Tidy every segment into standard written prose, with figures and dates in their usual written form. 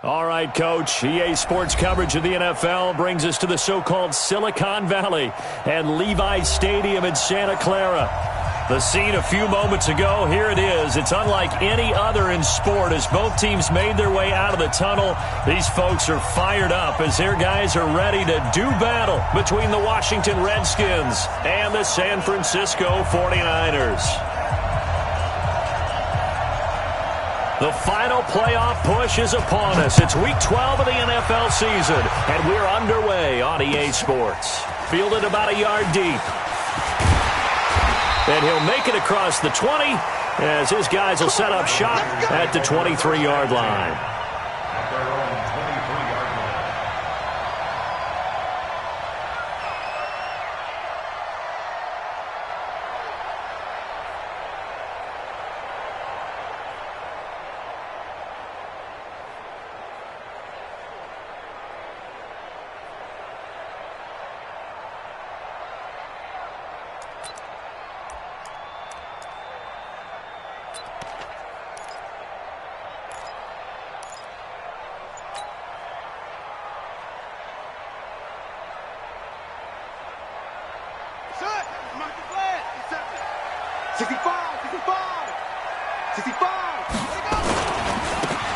All right, Coach. EA Sports coverage of the NFL brings us to the so-called Silicon Valley and Levi Stadium in Santa Clara. The scene a few moments ago, here it is. It's unlike any other in sport as both teams made their way out of the tunnel. These folks are fired up as their guys are ready to do battle between the Washington Redskins and the San Francisco 49ers. The final playoff push is upon us. It's Week 12 of the NFL season, and we're underway on EA Sports. Fielded about a yard deep. And he'll make it across the 20 as his guys will set up shop at the 23-yard line.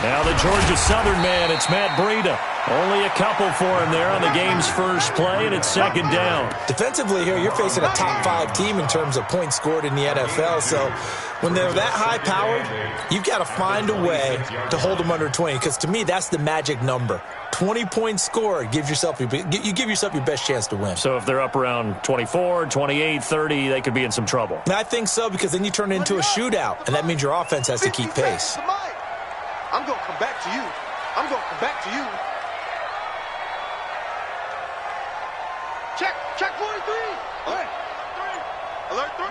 Now the Georgia Southern man, it's Matt Breida. Only a couple for him there on the game's first play, and it's second down. Defensively here, you're facing a top-5 team in terms of points scored in the NFL, so when they're that high-powered, you've got to find a way to hold them under 20, because to me, that's the magic number. 20 points scored, you give yourself your best chance to win. So if they're up around 24, 28, 30, they could be in some trouble. I think so, because then you turn it into a shootout, and that means your offense has to keep pace. I'm going to come back to you. I'm going to come back to you. Check 43. Alert 3. Alert 3.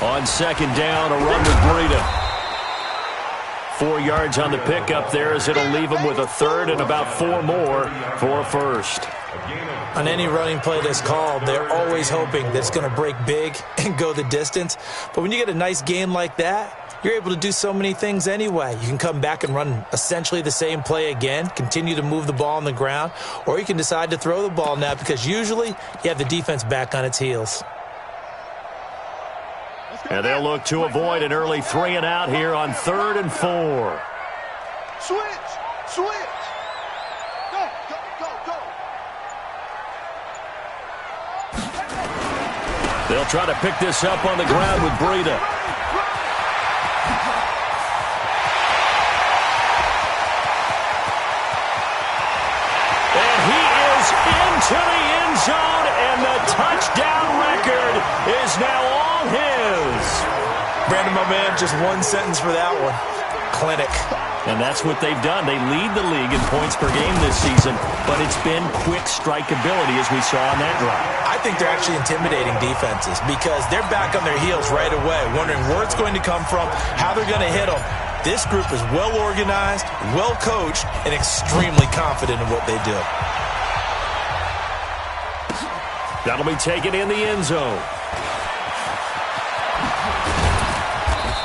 Go. On second down, a run with Breida. 4 yards on the pickup there as it'll leave him with a third and about 4 more for a first. On any running play that's called, they're always hoping that it's going to break big and go the distance. But when you get a nice game like that, you're able to do so many things anyway. You can come back and run essentially the same play again, continue to move the ball on the ground, or you can decide to throw the ball now because usually you have the defense back on its heels. And they'll look to avoid an early 3 and out here on 3rd and 4. Switch. They'll try to pick this up on the ground with Breida. And he is into the end zone, and the touchdown record is now all his. Brandon, my man, just one sentence for that one. Clinic. And that's what they've done. They lead the league in points per game this season, but it's been quick strikeability as we saw on that drive. I think they're actually intimidating defenses because they're back on their heels right away, wondering where it's going to come from, how they're going to hit them. This group is well organized, well coached, and extremely confident in what they do. That'll be taken in the end zone.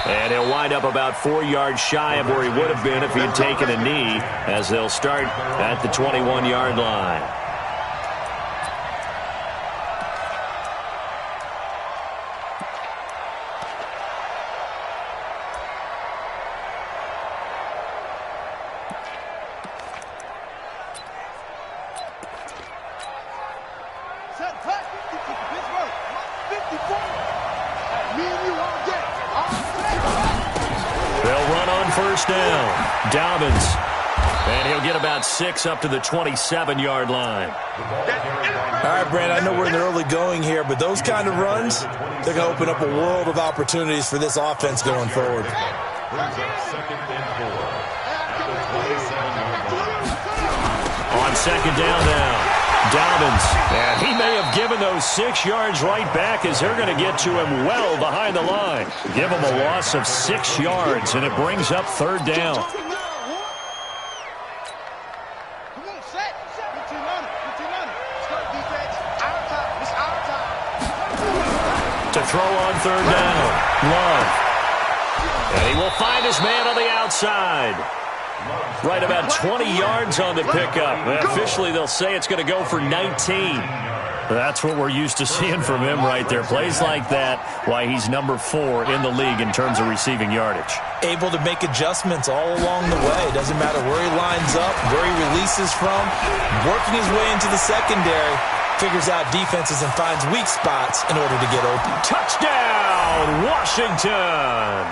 And he'll wind up about 4 yards shy of where he would have been if he had taken a knee, as they'll start at the 21-yard line. First down, Dobbins, and he'll get about 6 up to the 27-yard line. All right, Brandon, I know we're in the early going here, but those kind of runs, they're going to open up a world of opportunities for this offense going forward. On second down now, Dobbins, and he may have given those 6 yards right back as they're going to get to him well behind the line. Give him a loss of 6 yards, and it brings up 3rd down. To throw on 3rd down, Love. And he will find his man on the outside. Right about 20 yards on the pickup. Officially, they'll say it's going to go for 19. That's what we're used to seeing from him right there. Plays like that, why he's number 4 in the league in terms of receiving yardage. Able to make adjustments all along the way. Doesn't matter where he lines up, where he releases from. Working his way into the secondary. Figures out defenses and finds weak spots in order to get open. Touchdown, Washington!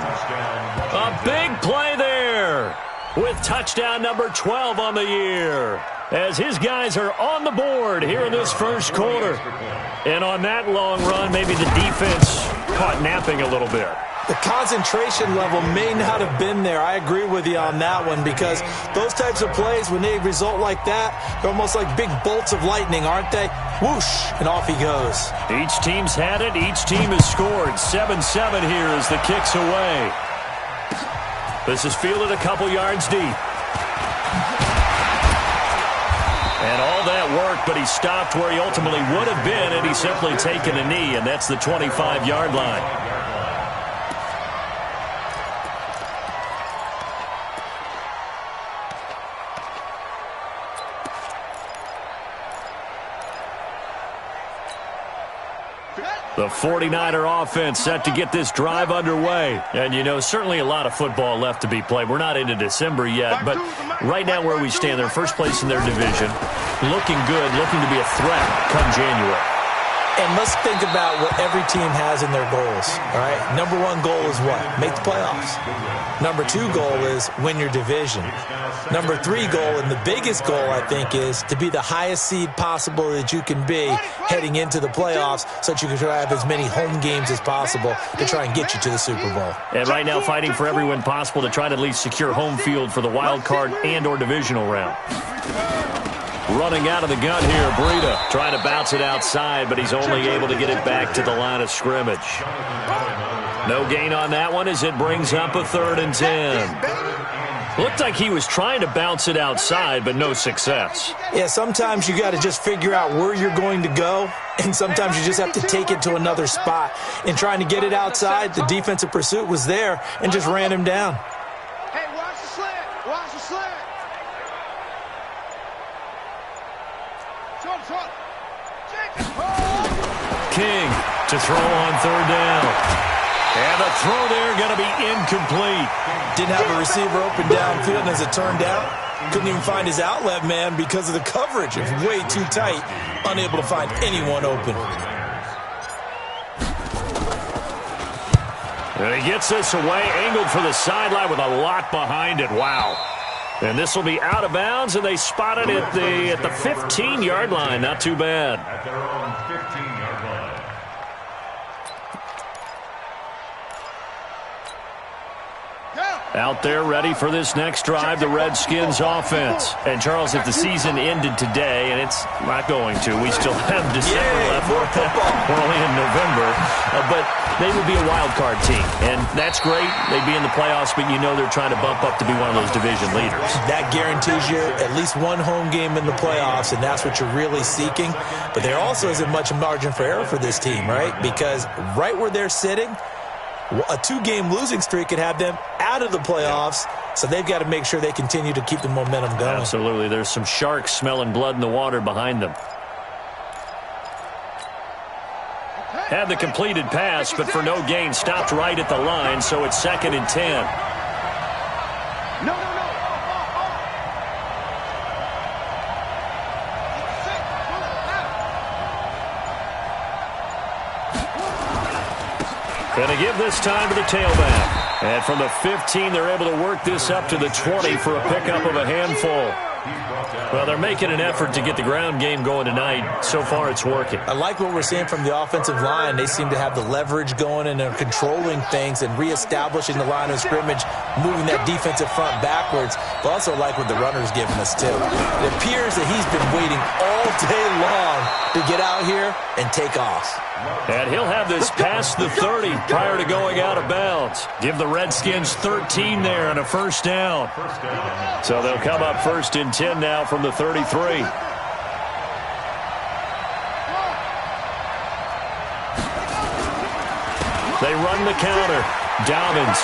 A big play there with touchdown number 12 on the year, as his guys are on the board here in this first quarter. And on that long run, maybe the defense caught napping a little bit. The concentration level may not have been there. I agree with you on that one, because those types of plays, when they result like that, they're almost like big bolts of lightning, aren't they? Whoosh, and off he goes. Each team's had it. Each team has scored. 7-7 here as the kick's away. This is fielded a couple yards deep. And all that work, but he stopped where he ultimately would have been, and he's simply taken a knee, and that's the 25-yard line. The 49er offense set to get this drive underway. And, you know, certainly a lot of football left to be played. We're not into December yet, but right now where we stand, they're first place in their division. Looking good, looking to be a threat come January. And let's think about what every team has in their goals, all right? Number 1 goal is what? Make the playoffs. Number 2 goal is win your division. Number 3 goal, and the biggest goal, I think, is to be the highest seed possible that you can be heading into the playoffs, so that you can try to have as many home games as possible to try and get you to the Super Bowl. And right now fighting for every win possible to try to at least secure home field for the wild card and or divisional round. Running out of the gun here, Breida trying to bounce it outside, but he's only able to get it back to the line of scrimmage. No gain on that one as it brings up a 3rd and 10. Looked like he was trying to bounce it outside, but no success. Yeah, sometimes you got to just figure out where you're going to go, and sometimes you just have to take it to another spot. In trying to get it outside, the defensive pursuit was there and just ran him down. Hey, watch the slant. Watch the slant. King to throw on 3rd down. And the throw there going to be incomplete. Didn't have a receiver open downfield, and as it turned out, couldn't even find his outlet man because of the coverage. It was way too tight, unable to find anyone open. And he gets this away, angled for the sideline with a lot behind it. Wow. And this will be out of bounds, and they spot it at the 15-yard line. Not too bad. At their own 15-yard line. Out there ready for this next drive, the Redskins offense. And, Charles, if the season ended today, and it's not going to, we still have December left. We're only in November. But they would be a wild card team. And that's great. They'd be in the playoffs, but you know they're trying to bump up to be one of those division leaders. That guarantees you at least one home game in the playoffs, and that's what you're really seeking. But there also isn't much margin for error for this team, right? Because right where they're sitting, a 2-game losing streak could have them out of the playoffs, so they've got to make sure they continue to keep the momentum going. Absolutely. There's some sharks smelling blood in the water behind them. Had the completed pass, but for no gain, stopped right at the line, so it's 2nd and 10. No. Going to give this time to the tailback. And from the 15, they're able to work this up to the 20 for a pickup of a handful. Well, they're making an effort to get the ground game going tonight. So far, it's working. I like what we're seeing from the offensive line. They seem to have the leverage going, and they're controlling things and reestablishing the line of scrimmage, moving that defensive front backwards. But also like what the runner's giving us, too. It appears that he's been waiting all day long to get out here and take off. And he'll have this past the 30 prior to going out of bounds. Give the Redskins 13 there and a 1st down. So they'll come up 1st and 10 now from the 33. They run the counter. Dobbins.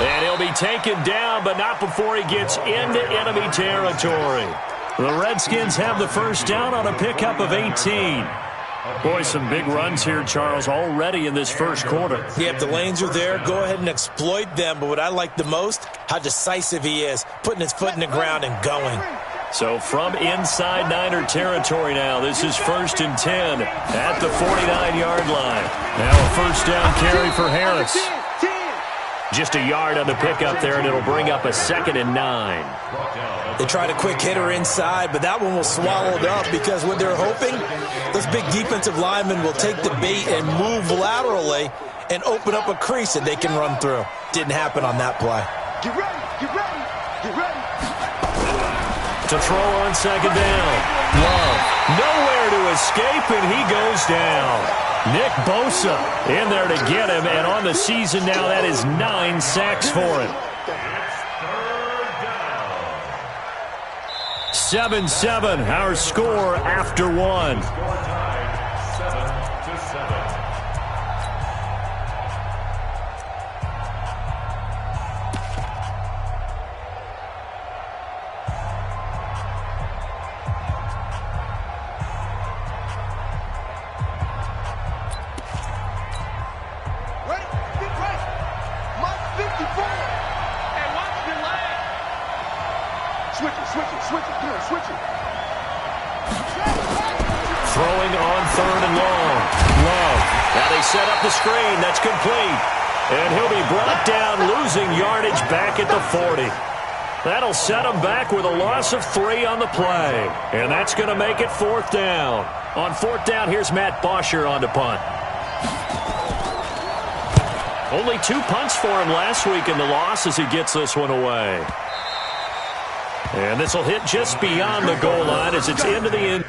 And he'll be taken down, but not before he gets into enemy territory. The Redskins have the first down on a pickup of 18. Boy, some big runs here, Charles, already in this first quarter. Yeah, if the lanes are there, go ahead and exploit them. But what I like the most, how decisive he is, putting his foot in the ground and going. So from inside Niner territory now, this is 1st and 10 at the 49-yard line. Now a first down carry for Harris. Just a yard on the pickup there, and it'll bring up a 2nd and 9. They tried a quick hitter inside, but that one was swallowed up because what they're hoping, those big defensive linemen will take the bait and move laterally and open up a crease that they can run through. Didn't happen on that play. Get ready, get ready, get ready. To throw on 2nd down. Love. Nowhere to escape, and he goes down. Nick Bosa in there to get him, and on the season now, that is 9 sacks for him. 7-7, our score after one. Throwing on 3rd and long. Love. Now they set up the screen. That's complete. And he'll be brought down, losing yardage back at the 40. That'll set him back with a loss of 3 on the play. And that's going to make it 4th down. On 4th down, here's Matt Bosher on to punt. Only 2 punts for him last week in the loss as he gets this one away. And this will hit just beyond the goal line as it's into the end.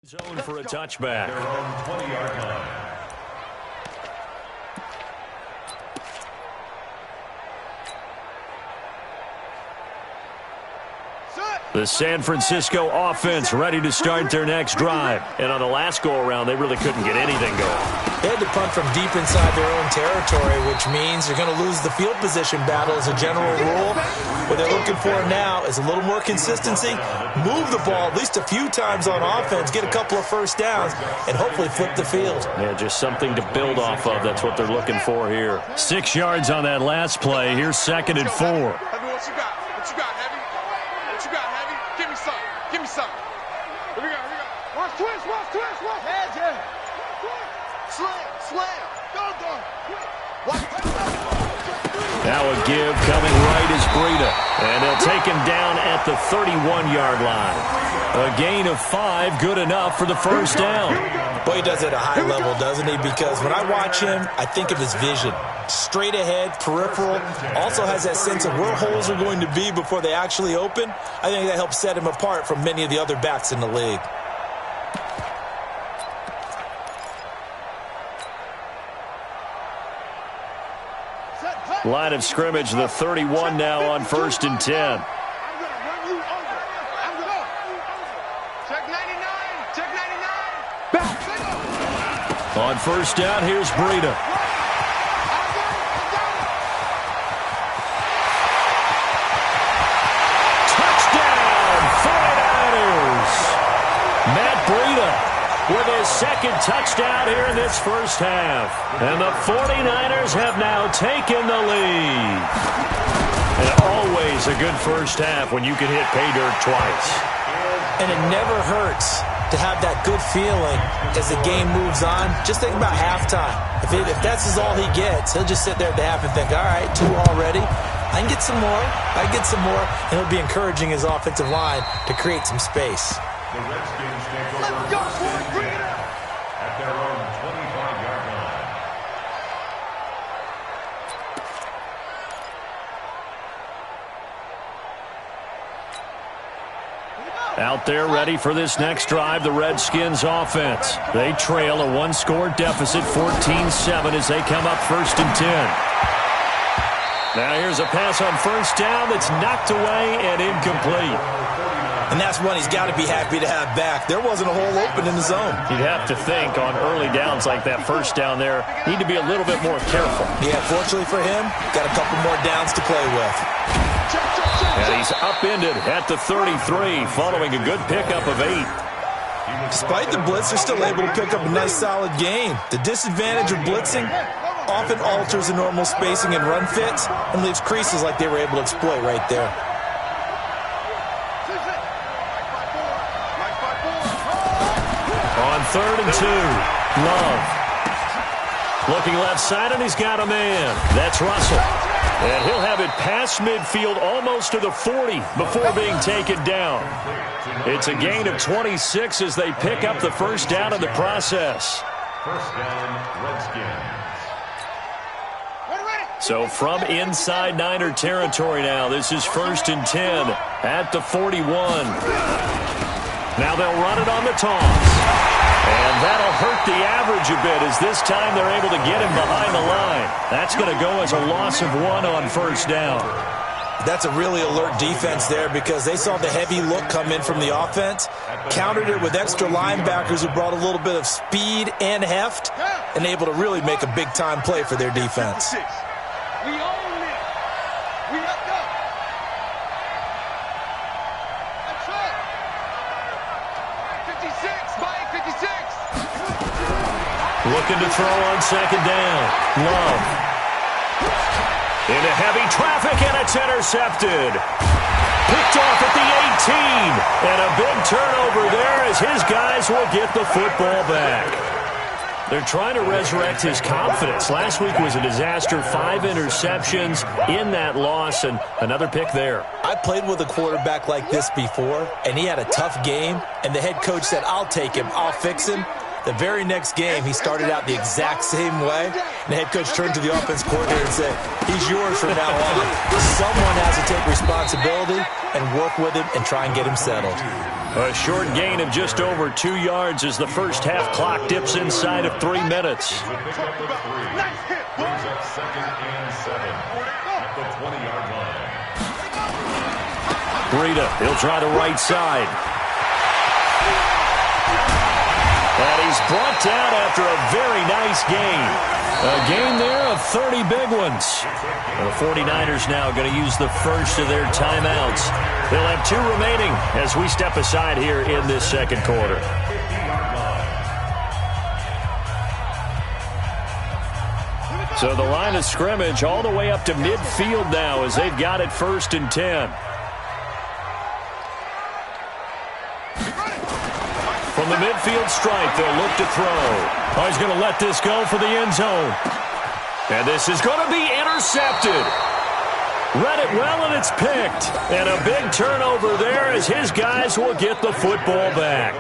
Zone for a touchback. 20-yard line. The San Francisco offense ready to start their next drive. And on the last go-around, they really couldn't get anything going. They had to punt from deep inside their own territory, which means they're going to lose the field position battle as a general rule. What they're looking for now is a little more consistency, move the ball at least a few times on offense, get a couple of first downs, and hopefully flip the field. Yeah, just something to build off of. That's what they're looking for here. 6 yards on that last play. Here's 2nd and 4. Heavy, what you got? What you got, Heavy? What you got, Heavy? Give me some. Give me some. Here we go, here we go. Watch twist, watch twist, watch. Head, yeah. Slam, slam. Go, go. Now a give coming right is Breida. And they'll take him down at the 31-yard line. A gain of 5, good enough for the first down. Boy, he does it at a high level, doesn't he? Because when I watch him, I think of his vision. Straight ahead, peripheral, also has that sense of where holes are going to be before they actually open. I think that helps set him apart from many of the other backs in the league. Line of scrimmage, the 31 now on 1st and 10. I'm going to run you over. I'm going to check 99. Check 99. Back. On 1st down, here's Breida. Touchdown, 49ers. Matt Breida with his 2nd touchdown here in this first half. And the 49ers have now taken the lead. And always a good first half when you can hit pay dirt twice. And it never hurts to have that good feeling as the game moves on. Just think about halftime. If that's all he gets, he'll just sit there at the half and think, all right, 2 already. I can get some more. And it'll be encouraging his offensive line to create some space. The Redskins take over first and 10 at their own 25-yard line. Out there ready for this next drive, the Redskins offense. They trail a one-score deficit, 14-7, as they come up first and 10. Now here's a pass on first down that's knocked away and incomplete. And that's one he's got to be happy to have back. There wasn't a hole open in the zone. You'd have to think on early downs like that first down there, need to be a little bit more careful. Yeah, fortunately for him, got a couple more downs to play with. And he's upended at the 33 following a good pickup of 8. Despite the blitz, they're still able to pick up a nice solid gain. The disadvantage of blitzing often alters the normal spacing and run fits and leaves creases like they were able to exploit right there. On 3rd and 2, Love. Looking left side, and he's got a man. That's Russell. And he'll have it past midfield almost to the 40 before being taken down. It's a gain of 26 as they pick up the first down in the process. First down, Redskins. So from inside Niner territory now, this is 1st and 10 at the 41. Now they'll run it on the toss. And that'll hurt the average a bit as this time they're able to get him behind the line. That's going to go as a loss of 1 on first down. That's a really alert defense there because they saw the heavy look come in from the offense, countered it with extra linebackers who brought a little bit of speed and heft, and able to really make a big-time play for their defense. We own it. We up go. That's right. 56. Mike, 56. Looking to throw on second down. Love. Into heavy traffic, and it's intercepted. Picked off at the 18. And a big turnover there as his guys will get the football back. They're trying to resurrect his confidence. Last week was a disaster. 5 interceptions in that loss, and another pick there. I played with a quarterback like this before, and he had a tough game, and the head coach said, I'll take him, I'll fix him. The very next game, he started out the exact same way, and the head coach turned to the offense coordinator and said, he's yours from now on. Someone has to take responsibility and work with him and try and get him settled. A short gain of just over 2 yards as the first half clock dips inside of 3 minutes. With pickup of 3, brings up 2nd and 7 at the 20-yard line. Breida, he'll try the right side. And he's brought down after a very nice gain. A gain there of 30 big ones. The 49ers now going to use the first of their timeouts. They'll have 2 remaining as we step aside here in this second quarter. So the line of scrimmage all the way up to midfield now as they've got it 1st and 10. From the midfield stripe, they'll look to throw. Oh, he's going to let this go for the end zone. And this is going to be intercepted. Read it well, and it's picked. And a big turnover there as his guys will get the football back.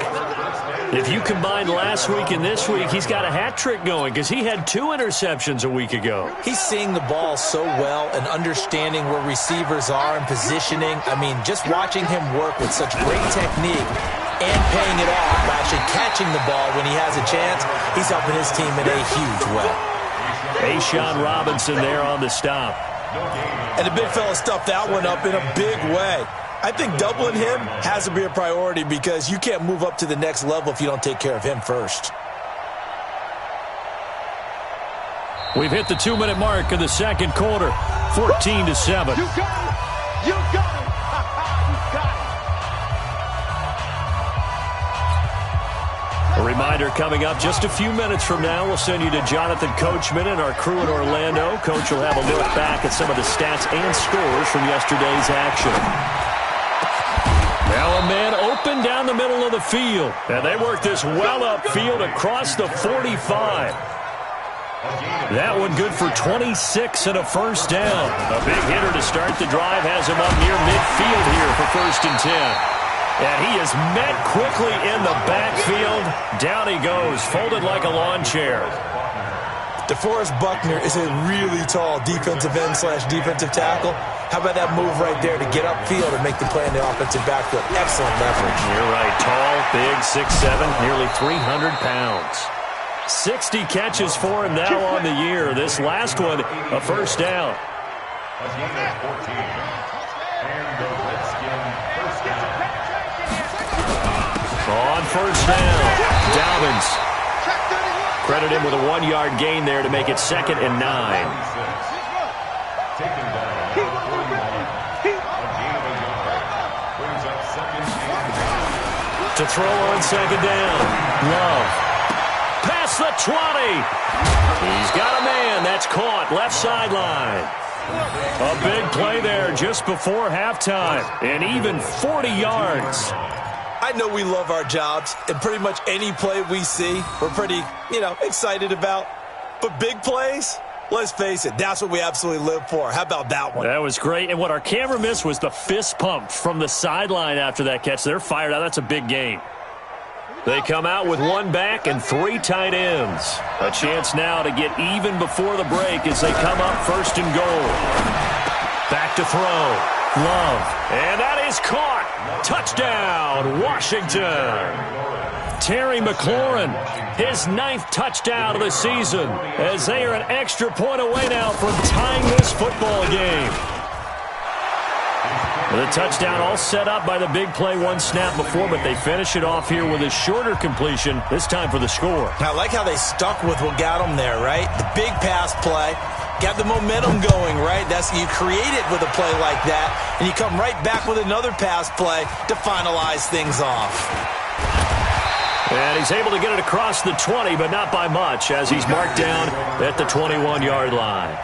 If you combine last week and this week, he's got a hat trick going because he had 2 interceptions a week ago. He's seeing the ball so well and understanding where receivers are and positioning. I mean, just watching him work with such great technique and paying it off by actually catching the ball when he has a chance, he's helping his team in a huge way. Ashawn Robinson there on the stop. And the big fella stuffed that one up in a big way. I think doubling him has to be a priority because you can't move up to the next level if you don't take care of him first. We've hit the 2-minute mark of the second quarter, 14-7. You got it. You got it. You got it. A reminder coming up just a few minutes from now, we'll send you to Jonathan Coachman and our crew in Orlando. Coach will have a look back at some of the stats and scores from yesterday's action. Now a man open down the middle of the field. And they work this well upfield across the 45. That one good for 26 and a first down. A big hitter to start the drive has him up near midfield here for 1st and 10. And he is met quickly in the backfield. Down he goes, folded like a lawn chair. DeForest Buckner is a really tall defensive end / defensive tackle. How about that move right there to get upfield and make the play in the offensive backfield? Excellent leverage. You're right. Tall, big, 6'7", nearly 300 pounds. 60 catches for him now on the year. This last one, a first down. On first down, Dobbins. Credit him with a 1-yard gain there to make it 2nd and 9. To throw on 2nd down, Love. Past the 20. He's got a man. That's caught. Left sideline. A big play there just before halftime. And even 40 yards. I know we love our jobs, and pretty much any play we see, we're pretty, excited about. But big plays, let's face it, that's what we absolutely live for. How about that one? That was great. And what our camera missed was the fist pump from the sideline after that catch. They're fired out. That's a big gain. They come out with 1 back and 3 tight ends. A chance now to get even before the break as they come up 1st and goal. Back to throw. Love. And that is caught. Touchdown, Washington. Terry McLaurin, his 9th touchdown of the season, as they are an extra point away now from tying this football game. The touchdown all set up by the big play 1 snap before, but they finish it off here with a shorter completion, this time for the score. I like how they stuck with what got them there, right? The big pass play, got the momentum going, right? That's you create it with a play like that, and you come right back with another pass play to finalize things off. And he's able to get it across the 20, but not by much, as he's marked down at the 21-yard line.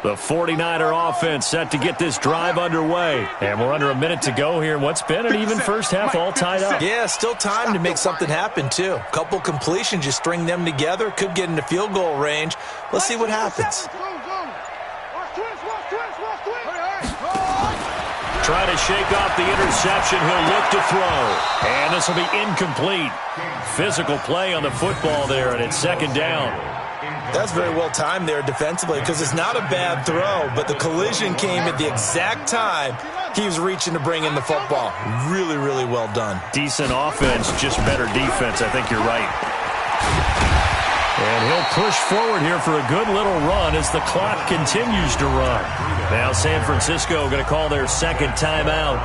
The 49er offense set to get this drive underway. And we're under a minute to go here in what's been an even first half, all tied up. Yeah, still time to make something happen, too. Couple completions, you string them together, could get into field goal range. Let's see what happens. Try to shake off the interception. He'll look to throw. And this will be incomplete. Physical play on the football there, and it's 2nd down. That's very well timed there defensively because it's not a bad throw, but the collision came at the exact time he was reaching to bring in the football. Really, really well done. Decent offense, just better defense. I think you're right. And he'll push forward here for a good little run as the clock continues to run. Now San Francisco going to call their 2nd timeout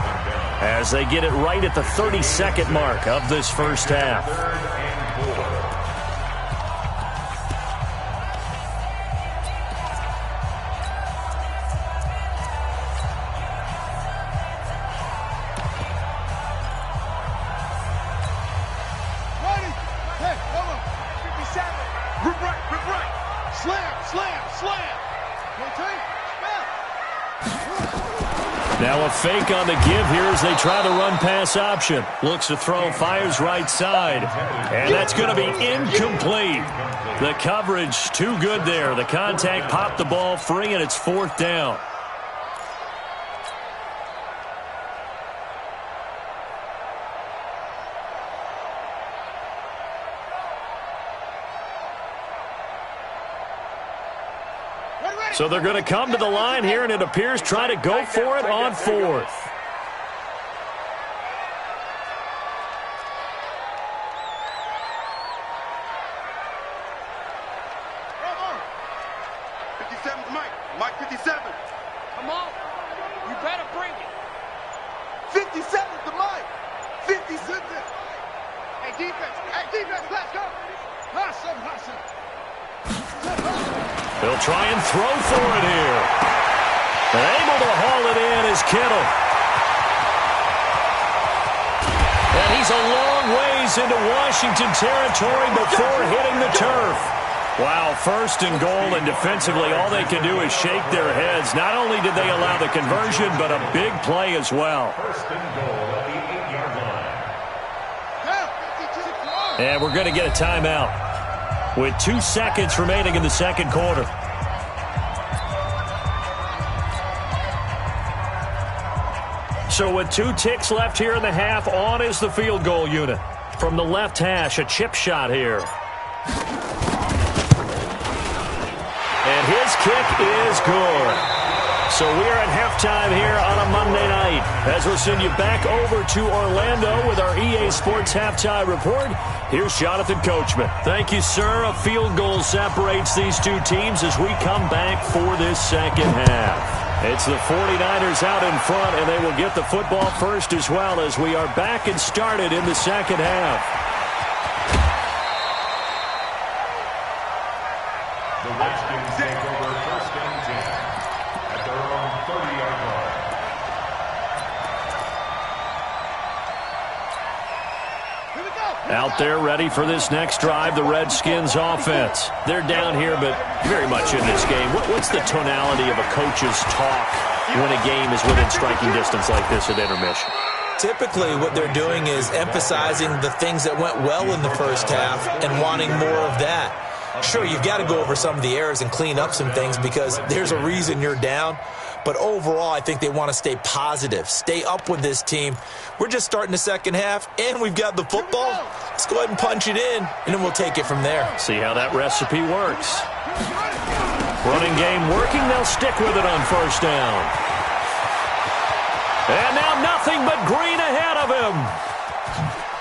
as they get it right at the 30-second mark of this first half. Now a fake on the give here as they try the run-pass option. Looks to throw, fires right side. And that's going to be incomplete. The coverage too good there. The contact popped the ball free, and it's 4th down. So they're going to come to the line here, and it appears try to go for it on 4th. Mike 57. Come on. You better bring it. 57 to Mike. 57. Hey, defense, let's go. Hustle. They'll try and throw for it here. And able to haul it in is Kittle. And he He's a long ways into Washington territory before hitting the turf. Wow, first and goal, and defensively all they can do is shake their heads. Not only did they allow the conversion, but a big play as well. First and goal at the 8-yard line. And we're going to get a timeout with 2 seconds remaining in the second quarter. So with 2 ticks left here in the half, on is the field goal unit. From the left hash, a chip shot here. And his kick is good. So we're at halftime here on a Monday night. As we'll send you back over to Orlando with our EA Sports Halftime Report, here's Jonathan Coachman. Thank you, sir. A field goal separates these two teams as we come back for this second half. It's the 49ers out in front, and they will get the football first as well as we are back and started in the second half. The Redskins take over first and 10 at their own 30-yard line. Out there ready for this next drive, the Redskins offense. They're down here, but very much in this game. What's the tonality of a coach's talk when a game is within striking distance like this at intermission? Typically, what they're doing is emphasizing the things that went well in the first half and wanting more of that. Sure, you've got to go over some of the errors and clean up some things because there's a reason you're down. But overall, I think they want to stay positive, stay up with this team. We're just starting the second half, and we've got the football. Let's go ahead and punch it in, and then we'll take it from there. See how that recipe works. Running game working. They'll stick with it on first down. And now nothing but green ahead of him.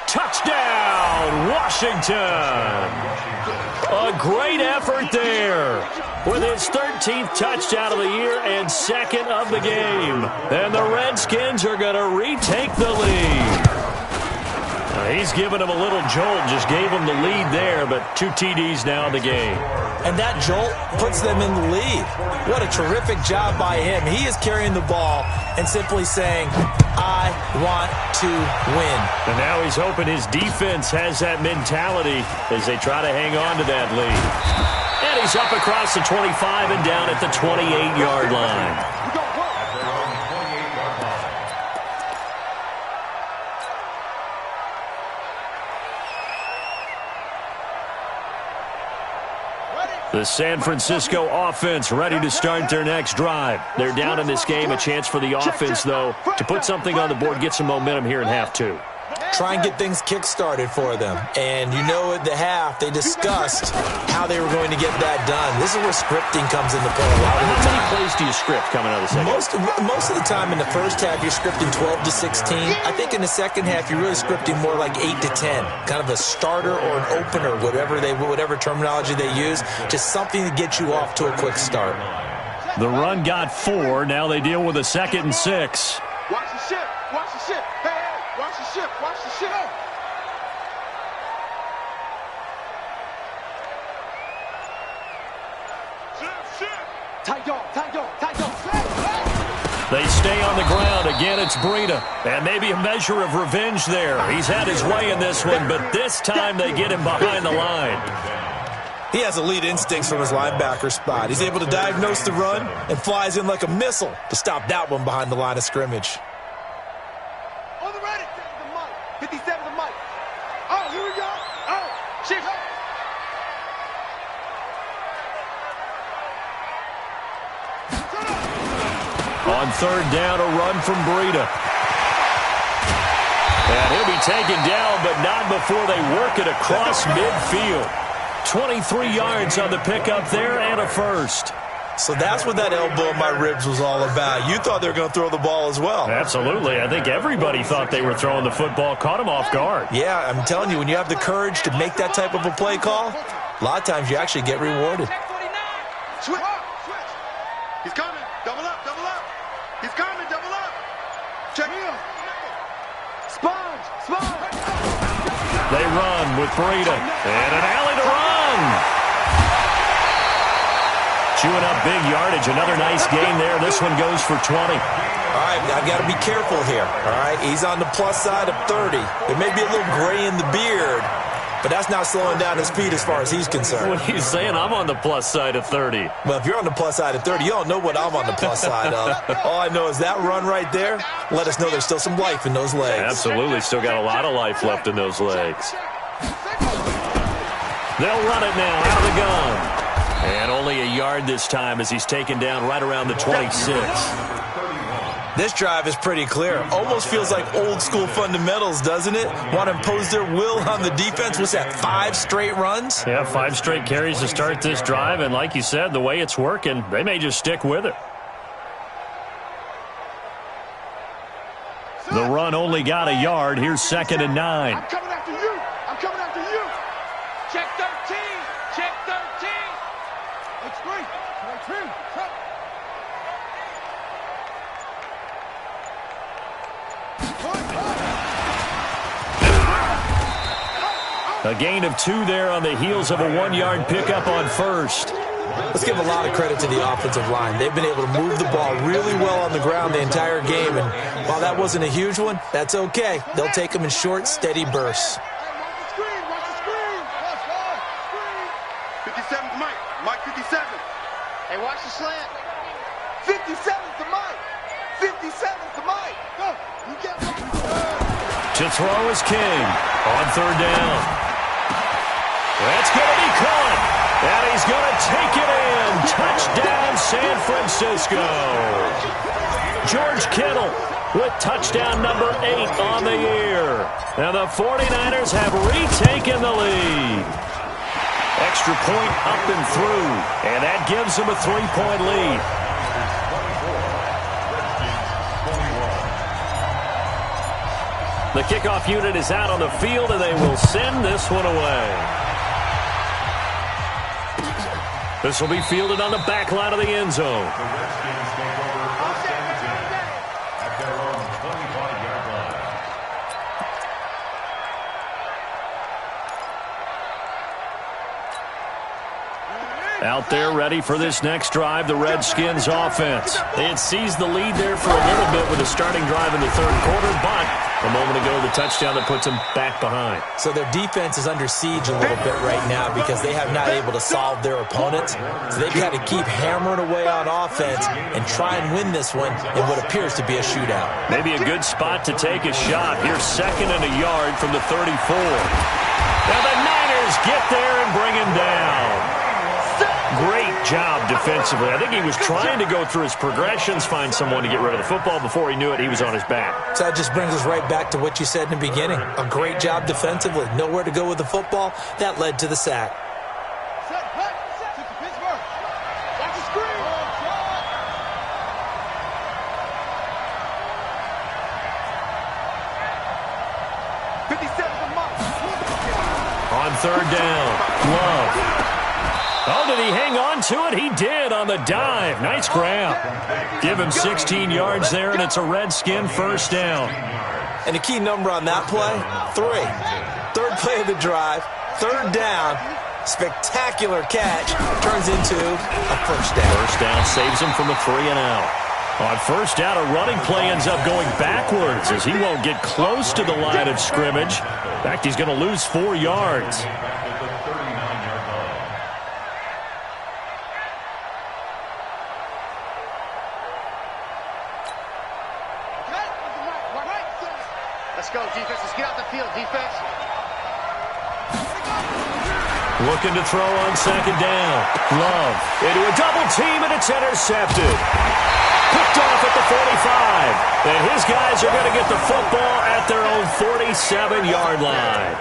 Touchdown, Washington. A great effort there with his 13th touchdown of the year and second of the game. And the Redskins are going to retake the lead. He's given him a little jolt, just gave him the lead there, but 2 TDs now in the game. And that jolt puts them in the lead. What a terrific job by him. He is carrying the ball and simply saying, I want to win. And now he's hoping his defense has that mentality as they try to hang on to that lead. And he's up across the 25 and down at the 28-yard line. The San Francisco offense ready to start their next drive. They're down in this game. A chance for the offense, though, to put something on the board, get some momentum here in half 2. Try and get things kick-started for them. And you know at the half, they discussed how they were going to get that done. This is where scripting comes into play a lot of the time. How many plays do you script coming out of the second? Most of the time in the first half, you're scripting 12 to 16. I think in the second half, you're really scripting more like 8 to 10. Kind of a starter or an opener, whatever terminology they use. Just something to get you off to a quick start. The run got 4. Now they deal with a 2nd and 6. Watch the ship. Watch the ship. Hey, hey, watch the ship. Watch the ship. Tight dog, tight dog, tight dog. They stay on the ground. Again, it's Breida. And maybe a measure of revenge there. He's had his way in this one, but this time they get him behind the line. He has elite instincts from his linebacker spot. He's able to diagnose the run and flies in like a missile to stop that one behind the line of scrimmage. On the ready. The mic. 57 the mic. Oh, here we go. Oh, shit. On third down, a run from Breida. And he'll be taken down, but not before they work it across midfield. 23 yards on the pickup there and a first. So that's what that elbow in my ribs was all about. You thought they were going to throw the ball as well. Absolutely. I think everybody thought they were throwing the football, caught him off guard. Yeah, I'm telling you, when you have the courage to make that type of a play call, a lot of times you actually get rewarded. Switch. He's coming. Double up, double up. He's coming, double up. Check me out. Sponge. They run with Breida. And an alley to run. Chewing up big yardage. Another nice gain there. This one goes for 20. All right, I got to be careful here. All right, he's on the plus side of 30. There may be a little gray in the beard, but that's not slowing down his speed as far as he's concerned. What are you saying? I'm on the plus side of 30. Well, if you're on the plus side of 30, you don't know what I'm on the plus side of. All I know is that run right there, let us know there's still some life in those legs. Absolutely. Still got a lot of life left in those legs. They'll run it now out of the gun. And only a yard this time as he's taken down right around the 26. This drive is pretty clear. Almost feels like old school fundamentals, doesn't it? Want to impose their will on the defense. What's that, 5 straight runs? Yeah, 5 straight carries to start this drive. And like you said, the way it's working, they may just stick with it. The run only got a yard. Here's 2nd and 9. I'm coming after you. I'm coming after you. Check 13. Check 13. It's great. 13. Check. A gain of 2 there on the heels of a 1-yard pickup on first. Let's give a lot of credit to the offensive line. They've been able to move the ball really well on the ground the entire game. And while that wasn't a huge one, that's okay. They'll take them in short, steady bursts. Watch the screen. Watch the screen. 57 to Mike. Mike 57. Hey, watch the slant. 57 to Mike. 57 to Mike. Go. You get To throw is King on 3rd down. That's going to be caught. And he's going to take it in. Touchdown, San Francisco. George Kittle with touchdown number 8 on the year. Now the 49ers have retaken the lead. Extra point up and through. And that gives them a 3-point lead. The kickoff unit is out on the field, and they will send this one away. This will be fielded on the back line of the end zone. The Redskins take over first and 10 at their own 25-yard line. Out there ready for this next drive, the Redskins offense. They had seized the lead there for a little bit with a starting drive in the 3rd quarter, but a moment ago the touchdown that puts them back behind. So their defense is under siege a little bit right now because they have not able to solve their opponents. So they've got to keep hammering away on offense and try and win this one in what appears to be a shootout. Maybe a good spot to take a shot. Here's 2nd and a yard from the 34. Now the Niners get there and bring him down. Great job defensively. I think he was trying to go through his progressions, find someone to get rid of the football. Before he knew it, he was on his back. So that just brings us right back to what you said in the beginning. A great job defensively. Nowhere to go with the football. That led to the sack. On 3rd down, Love. Oh, did he hang on to it? He did on the dive. Nice grab. Give him 16 yards there, and it's a Redskin 1st down. And the key number on that play, 3. 3rd play of the drive, 3rd down, spectacular catch, turns into a 1st down. 1st down saves him from a 3 and out. On 1st down, a running play ends up going backwards as he won't get close to the line of scrimmage. In fact, he's going to lose 4 yards. Let's go, defense. Let's get out the field, defense. Looking to throw on 2nd down. Love into a double team, and it's intercepted. Picked off at the 45. And his guys are going to get the football at their own 47-yard line.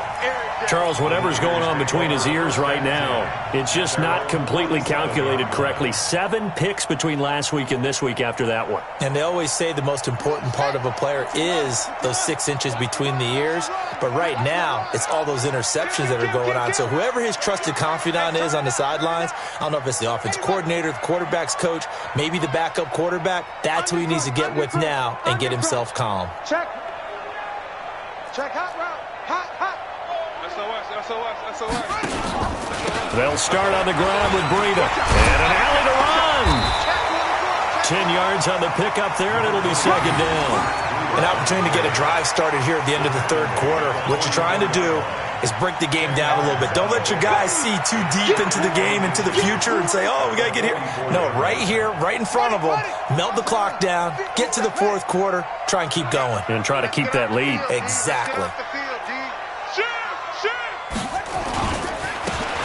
Charles, whatever's going on between his ears right now, it's just not completely calculated correctly. 7 picks between last week and this week after that one. And they always say the most important part of a player is those 6 inches between the ears. But right now, it's all those interceptions that are going on. So whoever his trusted confidant is on the sidelines, I don't know if it's the offense coordinator, the quarterback's coach, maybe the backup quarterback, that's who he needs to get with now and get himself calm. Check. Check hot route. Hot, hot. SOS. They'll start on the ground with Breida. And an alley to run. 10 yards on the pickup there, and it'll be second down. An opportunity to get a drive started here at the end of the third quarter. What you're trying to do is break the game down a little bit. Don't let your guys see too deep into the game, into the future, and say, oh, we got to get here. No, right here, right in front of them, melt the clock down, get to the fourth quarter, try and keep going. And try to keep that lead. Exactly.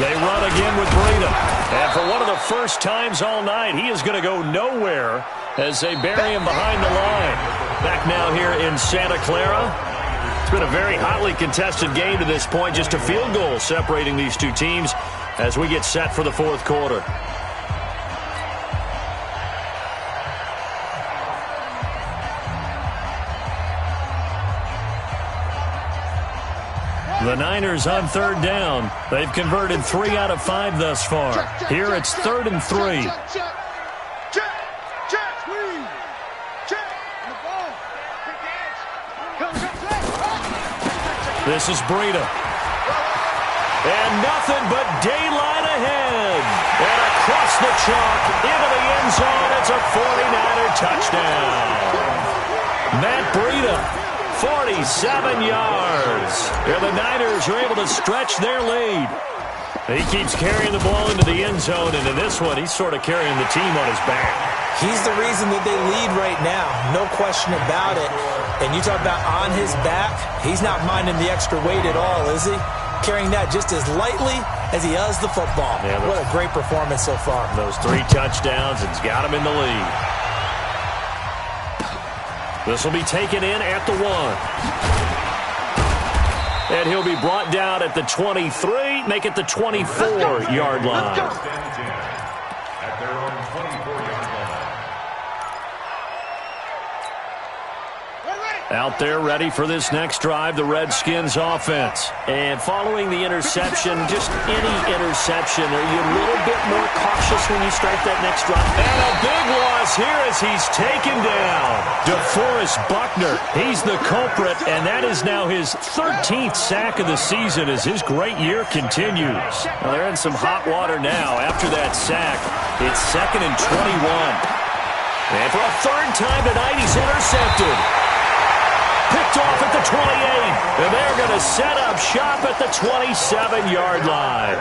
They run again with Breida. And for one of the first times all night, he is going to go nowhere as they bury him behind the line. Back now here in Santa Clara. It's been a very hotly contested game to this point. Just a field goal separating these two teams as we get set for the fourth quarter. The Niners on third down. They've converted 3 out of 5 thus far. Here it's 3rd and 3. This is Breida. And nothing but daylight ahead. And across the chalk, into the end zone, it's a 49er touchdown. Matt Breida, 47 yards. And the Niners are able to stretch their lead. He keeps carrying the ball into the end zone, and in this one, he's sort of carrying the team on his back. He's the reason that they lead right now, no question about it. And you talk about on his back, he's not minding the extra weight at all, is he? Carrying that just as lightly as he does the football. Yeah, what a great performance so far. Those 3 touchdowns, it's got him in the lead. This will be taken in at the 1. And he'll be brought down at the 23, make it the 24-yard line. At their own 24-yard line. Out there ready for this next drive, the Redskins offense. And following the interception, just any interception, are you a little bit more cautious when you start that next drive? And a big loss here as he's taken down. DeForest Buckner, he's the culprit, and that is now his 13th sack of the season as his great year continues. Well, they're in some hot water now. After that sack, it's 2nd and 21. And for a 3rd time tonight, he's intercepted. Picked off at the 28, and they're going to set up shop at the 27-yard line.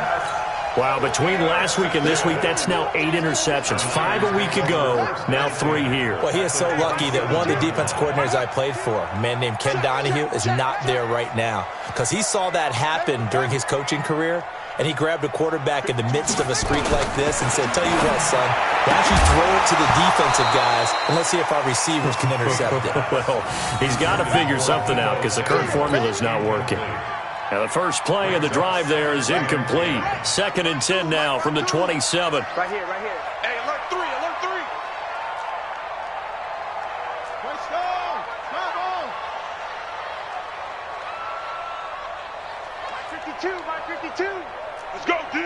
Wow, between last week and this week, that's now 8 interceptions. 5 a week ago, now 3 here. Well, he is so lucky that one of the defense coordinators I played for, a man named Ken Donahue, is not there right now. Because he saw that happen during his coaching career, and he grabbed a quarterback in the midst of a streak like this and said, tell you what, son, why don't you throw it to the defensive guys, and let's see if our receivers can intercept it. Well, he's got to figure something out because the current formula is not working. Now, the first play of the drive there is incomplete. 2nd and 10 now from the 27. Right here, right here. Hey, alert 3, alert 3. Let's go. Come on. My 52, my 52. Let's go, D.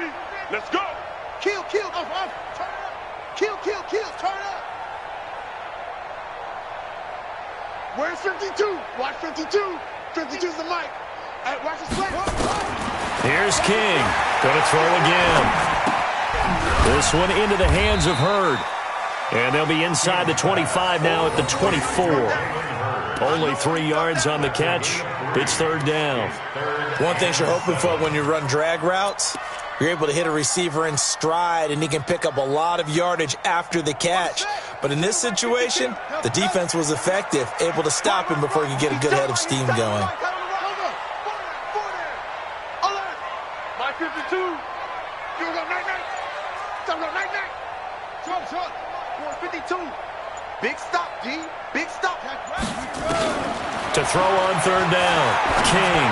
Let's go. Kill, kill. Turn up. Kill, kill, kill. Turn up. Where's 52? Watch 52. 52's the mic. Hey, watch this play. Here's King. Going to throw again. This one into the hands of Hurd. And they'll be inside the 25 now at the 24. Only 3 yards on the catch. It's 3rd down. One thing you're hoping for when you run drag routes, you're able to hit a receiver in stride, and he can pick up a lot of yardage after the catch. But in this situation, the defense was effective, able to stop him before he could get a good head of steam going. 52. You go night-night. Go night-night. Short. 52. Big stop, D. Big stop. To throw on 3rd down. King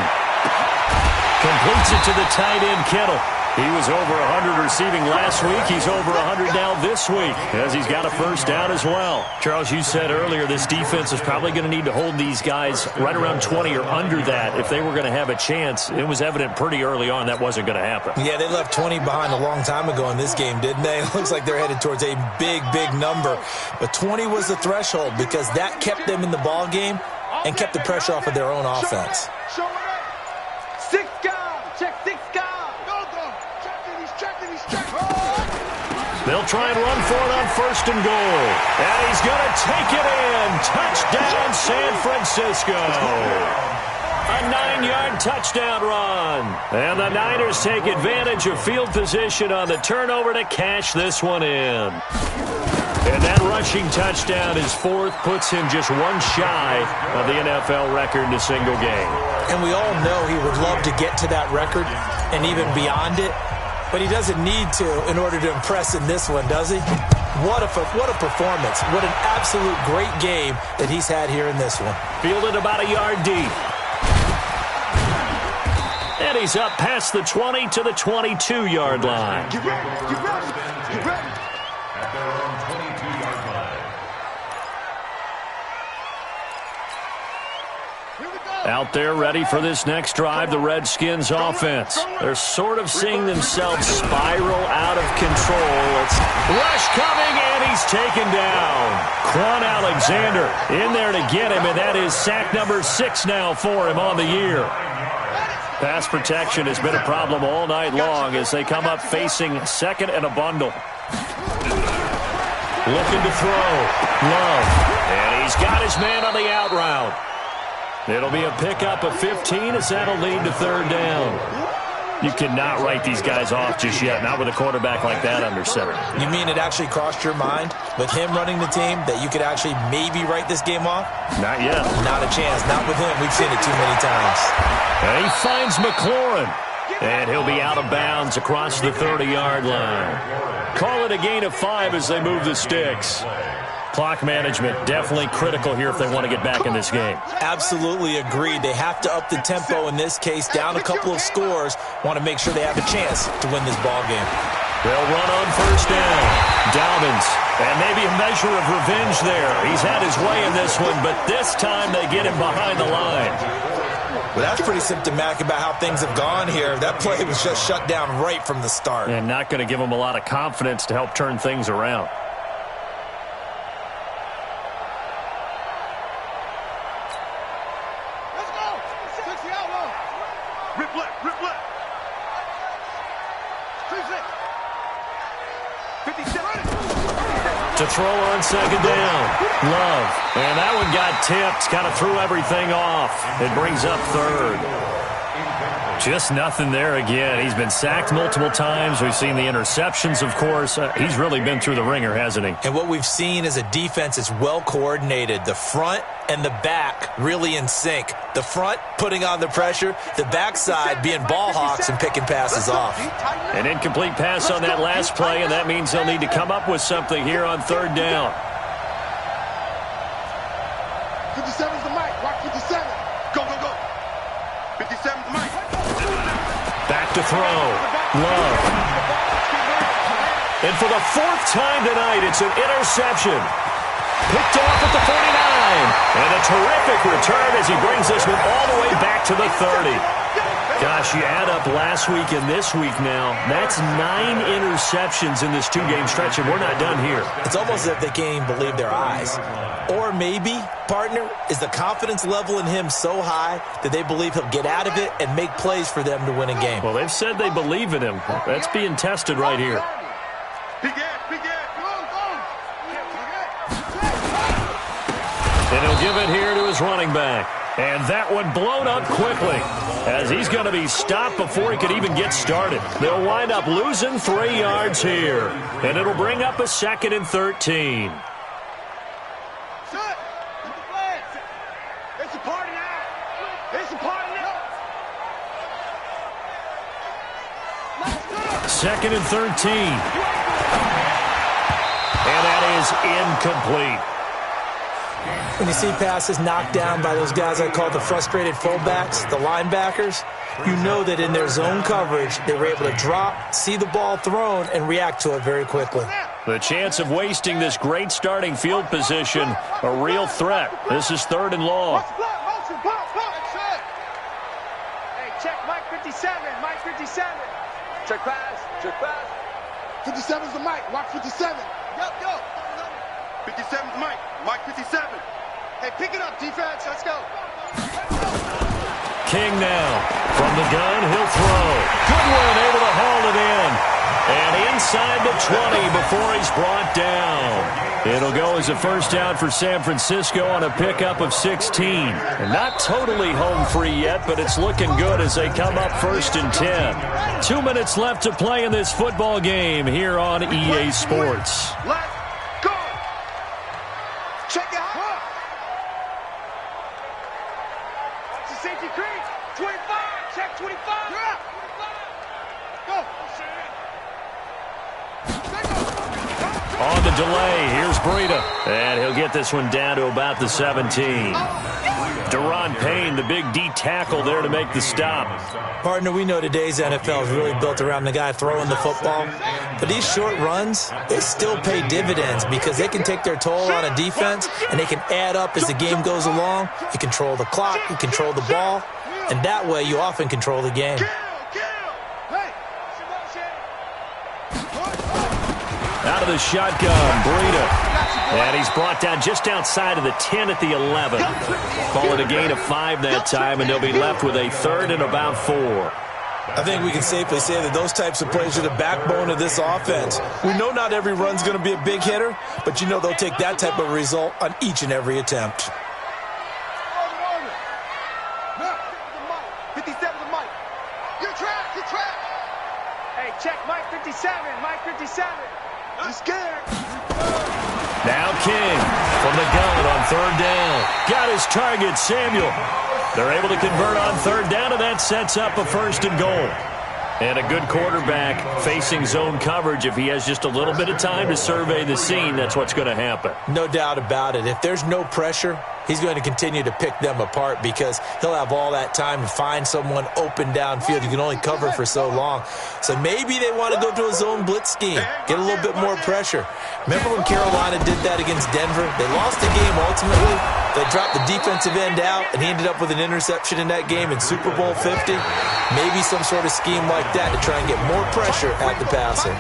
completes it to the tight end, Kittle. He was over 100 receiving last week. He's over 100 now this week as he's got a 1st down as well. Charles, you said earlier this defense is probably going to need to hold these guys right around 20 or under that if they were going to have a chance. It was evident pretty early on that wasn't going to happen. Yeah, they left 20 behind a long time ago in this game, didn't they? It looks like they're headed towards a big, big number. But 20 was the threshold because that kept them in the ball game and kept the pressure off of their own offense. Show it up. 6 guys. Check 6 guys. Go. He's checking. They'll try and run for it on 1st and goal. And he's going to take it in. Touchdown, San Francisco. A 9-yard touchdown run. And the Niners take advantage of field position on the turnover to cash this one in. And that rushing touchdown, his 4th, puts him just one shy of the NFL record in a single game. And we all know he would love to get to that record and even beyond it. But he doesn't need to in order to impress in this one, does he? What a performance. What an absolute great game that he's had here in this one. Fielded about a yard deep. And he's up past the 20 to the 22-yard line. Get ready, get ready, get ready. At their own 22-yard line. Out there ready for this next drive, the Redskins offense. They're sort of seeing themselves spiral out of control. It's rush coming, and he's taken down. Quan Alexander in there to get him, and that is sack number 6 now for him on the year. Pass protection has been a problem all night long as they come up facing 2nd and a bundle. Looking to throw. Love. And he's got his man on the out route. It'll be a pickup of 15 as that'll lead to 3rd down. You cannot write these guys off just yet, not with a quarterback like that under center. You mean it actually crossed your mind with him running the team that you could actually maybe write this game off? Not yet. Not a chance. Not with him. We've seen it too many times. And he finds McLaurin. And he'll be out of bounds across the 30-yard line. Call it a gain of 5 as they move the sticks. Clock management definitely critical here if they want to get back in this game. Absolutely agreed. They have to up the tempo in this case, down a couple of scores. Want to make sure they have a chance to win this ball game. They'll run on 1st down. Dobbins, and maybe a measure of revenge there. He's had his way in this one, but this time they get him behind the line. Well, that's pretty symptomatic about how things have gone here. That play was just shut down right from the start. And not going to give him a lot of confidence to help turn things around. To throw on 2nd down. Love. And that one got tipped. Kind of threw everything off. It brings up 3rd. Just nothing there again. He's been sacked multiple times. We've seen the interceptions, of course. He's really been through the ringer, hasn't he? And what we've seen is a defense that's well coordinated. The front and the back really in sync. The front putting on the pressure. The backside being ball hawks and picking passes off. An incomplete pass on that last play, and that means they'll need to come up with something here on 3rd down. 57's the mic. Watch 57. Go, go, go. 57's the mic. Back to throw. Love. And for the 4th time tonight, it's an interception. Picked off at the 49. And a terrific return as he brings this one all the way back to the 30. Gosh, you add up last week and this week now, that's 9 interceptions in this 2-game stretch, and we're not done here. It's almost as if they can't even believe their eyes. Or maybe, partner, is the confidence level in him so high that they believe he'll get out of it and make plays for them to win a game. Well, they've said they believe in him. That's being tested right here. And he'll give it here to his running back. And that one blown up quickly as he's going to be stopped before he could even get started. They'll wind up losing 3 yards here. And it'll bring up a 2nd and 13. It's a party now. It's a party now. 2nd and 13. And that is incomplete. When you see passes knocked down by those guys I call the frustrated fullbacks, the linebackers, you know that in their zone coverage, they were able to drop, see the ball thrown, and react to it very quickly. The chance of wasting this great starting field position, a real threat. This is 3rd and long. Hey, check Mike 57, Mike 57. Check pass, check pass. 57's the mic, watch 57. Yo. 57's Mike, Mike 57. Hey, pick it up, defense, let's go. King now. From the gun, he'll throw. Goodwin able to haul it in. And inside the 20 before he's brought down. It'll go as a first down for San Francisco on a pickup of 16. And not totally home free yet, but it's looking good as they come up 1st and 10. 2 minutes left to play in this football game here on EA Sports. Let's go. Check it out. It's a safety creep. 25. Check 25. Yeah. 25. Go. On the delay, here's Breida. And he'll get this one down to about the 17. Deron Payne, the big D tackle there to make the stop. Partner, we know today's NFL is really built around the guy throwing the football. But these short runs, they still pay dividends because they can take their toll on a defense and they can add up as the game goes along. You control the clock, you control the ball, and that way you often control the game. Out of the shotgun, Breida. And he's brought down just outside of the 10 at the 11. Call it a gain of 5 that time, and they'll be left with a 3rd and about 4. I think we can safely say that those types of plays are the backbone of this offense. We know not every run's going to be a big hitter, but you know they'll take that type of result on each and every attempt. 57 to Mike. Good track, good track. Hey, check Mike 57, Mike 57. I'm scared. Now King from the gun on 3rd down. Got his target, Samuel. They're able to convert on 3rd down, and that sets up a 1st and goal. And a good quarterback facing zone coverage. If he has just a little bit of time to survey the scene, that's what's going to happen. No doubt about it. If there's no pressure, he's going to continue to pick them apart because he'll have all that time to find someone open downfield. You can only cover for so long. So maybe they want to go to a zone blitz scheme, get a little bit more pressure. Remember when Carolina did that against Denver? They lost the game ultimately. They dropped the defensive end out, and he ended up with an interception in that game in Super Bowl 50. Maybe some sort of scheme like that to try and get more pressure at the passer.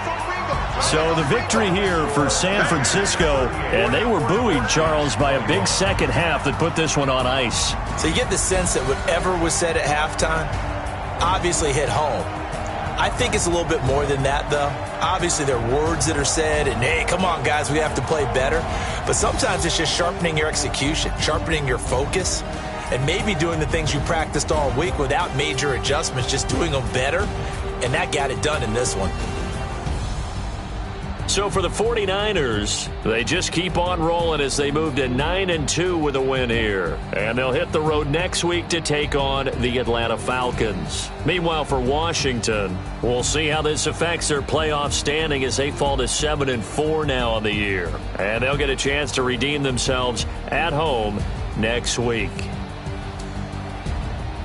So the victory here for San Francisco, and they were buoyed, Charles, by a big second half that put this one on ice. So you get the sense that whatever was said at halftime obviously hit home. I think it's a little bit more than that, though. Obviously, there are words that are said, and, hey, come on, guys, we have to play better. But sometimes it's just sharpening your execution, sharpening your focus, and maybe doing the things you practiced all week without major adjustments, just doing them better, and that got it done in this one. So for the 49ers, they just keep on rolling as they move to 9-2 with a win here. And they'll hit the road next week to take on the Atlanta Falcons. Meanwhile, for Washington, we'll see how this affects their playoff standing as they fall to 7-4 now on the year. And they'll get a chance to redeem themselves at home next week.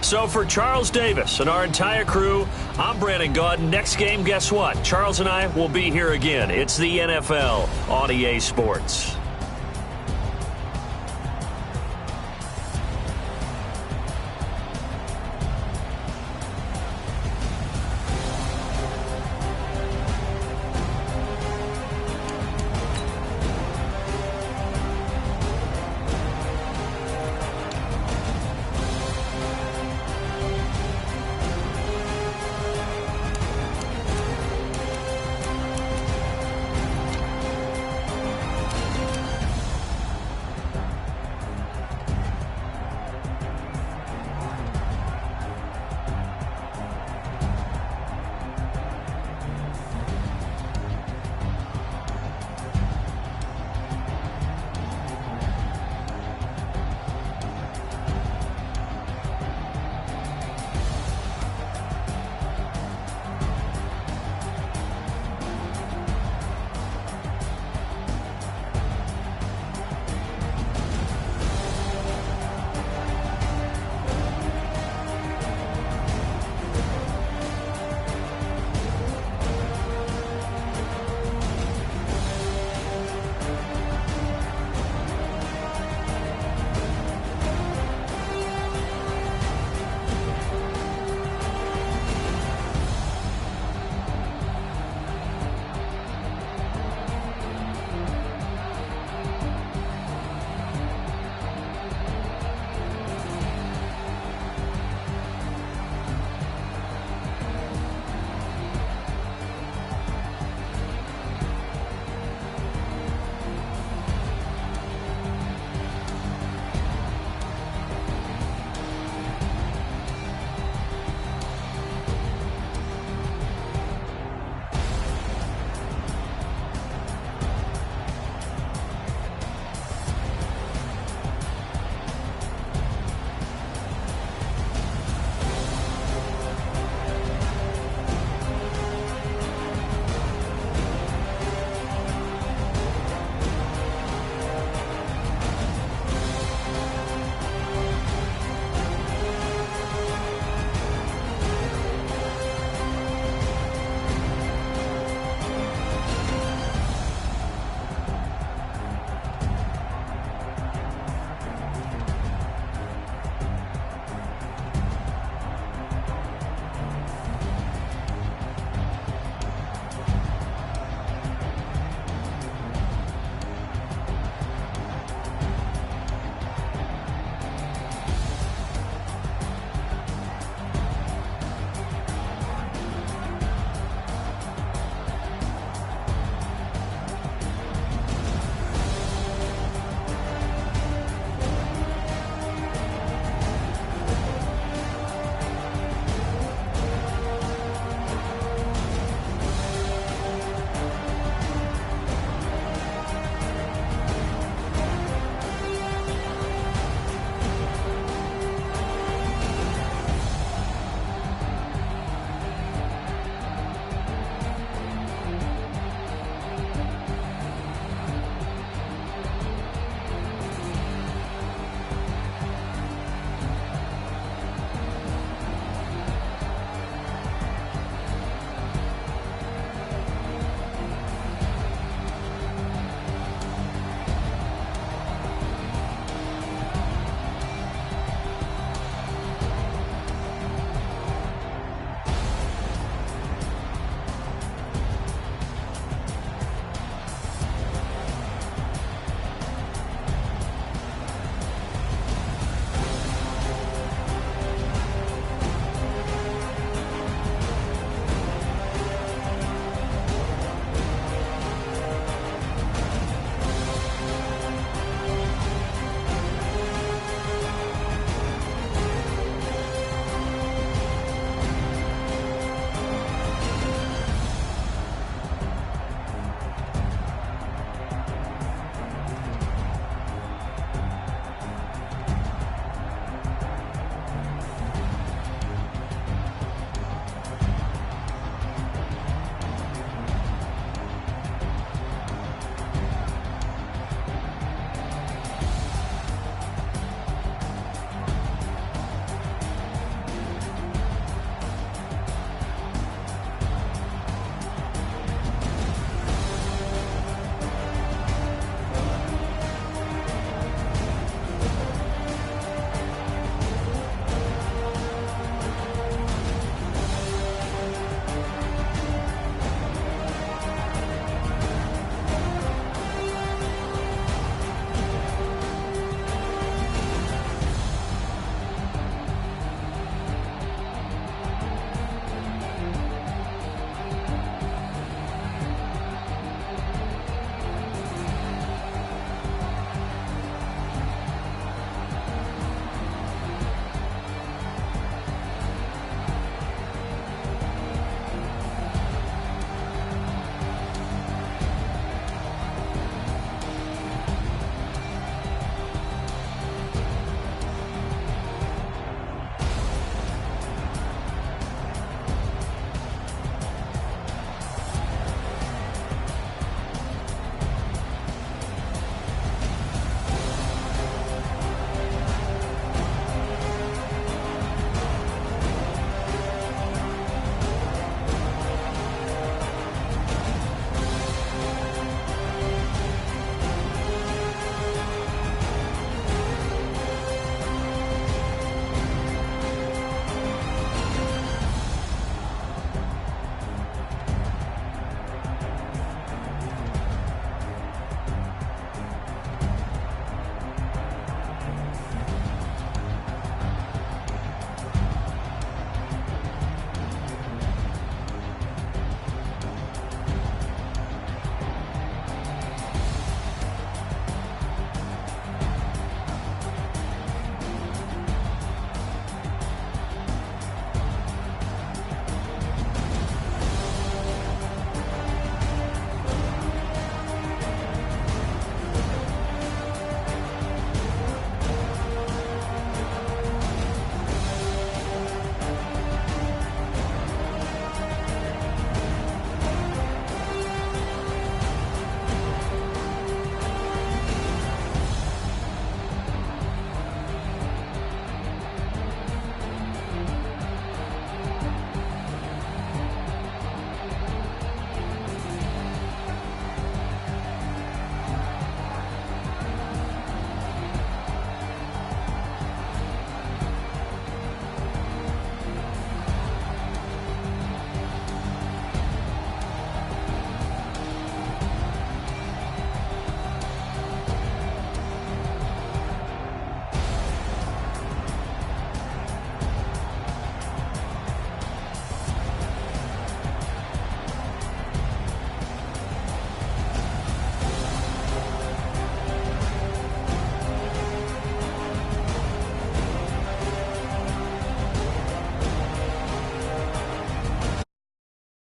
So for Charles Davis and our entire crew, I'm Brandon Gaudin. Next game, guess what? Charles and I will be here again. It's the NFL on EA Sports.